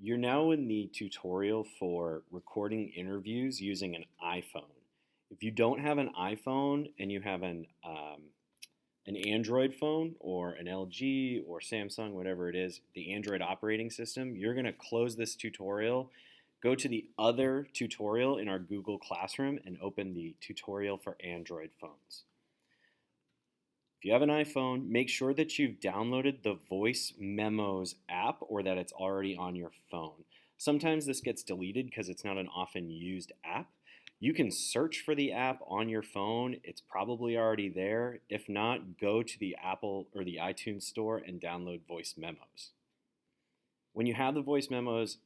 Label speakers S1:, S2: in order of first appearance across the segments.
S1: You're now in the tutorial for recording interviews using an iPhone. If you don't have an iPhone and you have an Android phone or an LG or Samsung, whatever it is, the Android operating system, you're going to close this tutorial, go to the other tutorial in our Google Classroom and open the tutorial for Android phones. If you have an iPhone, make sure that you've downloaded the Voice Memos app or that it's already on your phone. Sometimes this gets deleted because it's not an often used app. You can search for the app on your phone. It's probably already there. If not, go to the Apple or the iTunes store and download Voice Memos. When you have the Voice Memos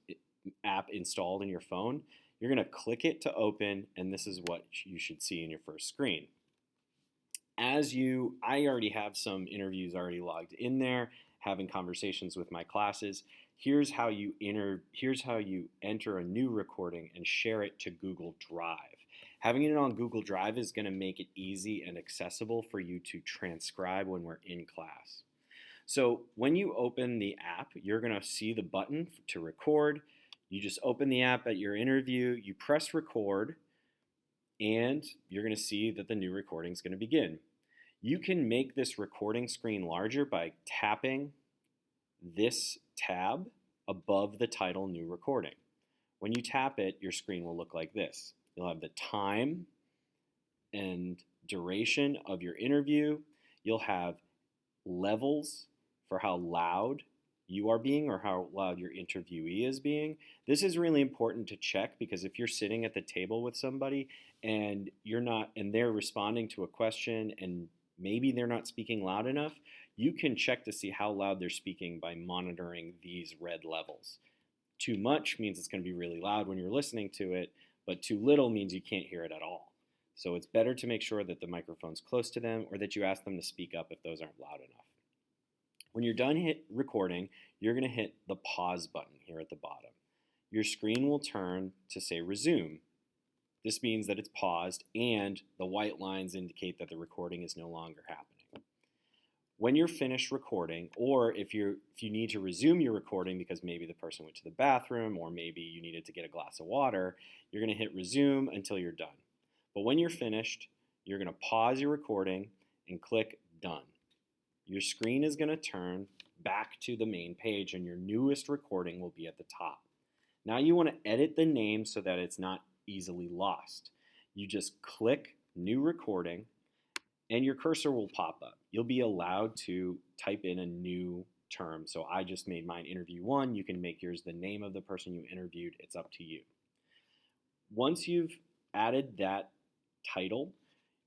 S1: app installed in your phone, you're going to click it to open, and this is what you should see in your first screen. I already have some interviews already logged in there, having conversations with my classes. Here's how you enter a new recording and share it to Google Drive. Having it on Google Drive is going to make it easy and accessible for you to transcribe when we're in class. So when you open the app, you're going to see the button to record. You just open the app at your interview, you press record, and you're going to see that the new recording is going to begin. You can make this recording screen larger by tapping this tab above the title New Recording. When you tap it, your screen will look like this. You'll have the time and duration of your interview. You'll have levels for how loud you are being or how loud your interviewee is being. This is really important to check because if you're sitting at the table with somebody and they're responding to a question and maybe they're not speaking loud enough, you can check to see how loud they're speaking by monitoring these red levels. Too much means it's going to be really loud when you're listening to it, but too little means you can't hear it at all. So it's better to make sure that the microphone's close to them or that you ask them to speak up if those aren't loud enough. When you're done recording, you're going to hit the pause button here at the bottom. Your screen will turn to say resume. This means that it's paused and the white lines indicate that the recording is no longer happening. When you're finished recording, or if you need to resume your recording because maybe the person went to the bathroom or maybe you needed to get a glass of water, you're going to hit resume until you're done. But when you're finished, you're going to pause your recording and click done. Your screen is going to turn back to the main page and your newest recording will be at the top. Now you want to edit the name so that it's not easily lost. You just click new recording and your cursor will pop up. You'll be allowed to type in a new term. So I just made mine interview 1. You can make yours the name of the person you interviewed. It's up to you. Once you've added that title,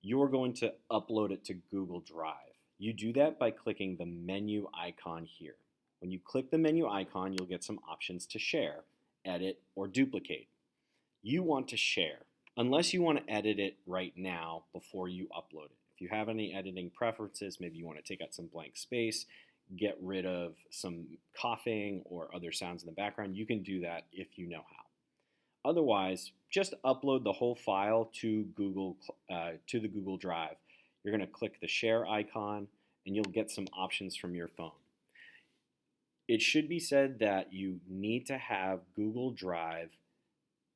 S1: you're going to upload it to Google Drive. You do that by clicking the menu icon here. When you click the menu icon, you'll get some options to share, edit, or duplicate. You want to share, unless you want to edit it right now before you upload it. If you have any editing preferences, maybe you want to take out some blank space, get rid of some coughing or other sounds in the background, you can do that if you know how. Otherwise, just upload the whole file to the Google Drive. You're going to click the share icon and you'll get some options from your phone. It should be said that you need to have Google Drive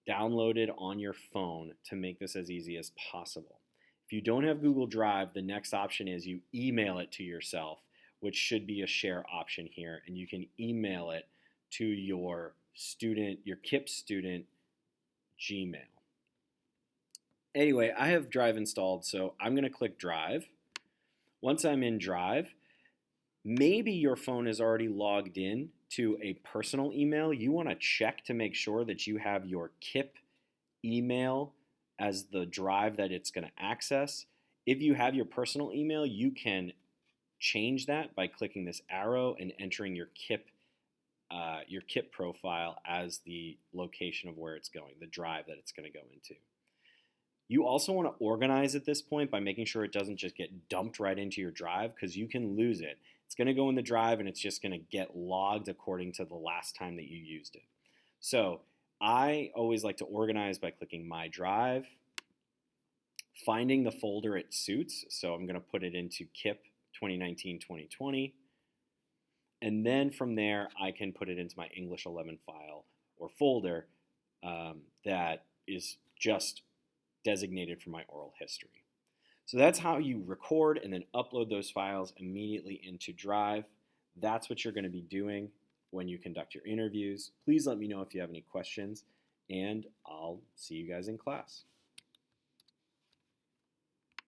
S1: downloaded on your phone to make this as easy as possible. If you don't have Google Drive, the next option is you email it to yourself, which should be a share option here, and you can email it to your KIPP student Gmail. Anyway, I have Drive installed, so I'm going to click Drive. Once I'm in Drive, maybe your phone is already logged in to a personal email. You want to check to make sure that you have your KIPP email as the drive that it's going to access. If you have your personal email, you can change that by clicking this arrow and entering your KIPP profile as the location of where it's going, the drive that it's going to go into. You also want to organize at this point by making sure it doesn't just get dumped right into your drive because you can lose it. It's going to go in the drive and it's just going to get logged according to the last time that you used it. So I always like to organize by clicking My Drive, finding the folder it suits. So I'm going to put it into KIPP 2019-2020. And then from there, I can put it into my English 11 file or folder that is just designated for my oral history. So that's how you record and then upload those files immediately into Drive. That's what you're going to be doing when you conduct your interviews. Please let me know if you have any questions, and I'll see you guys in class.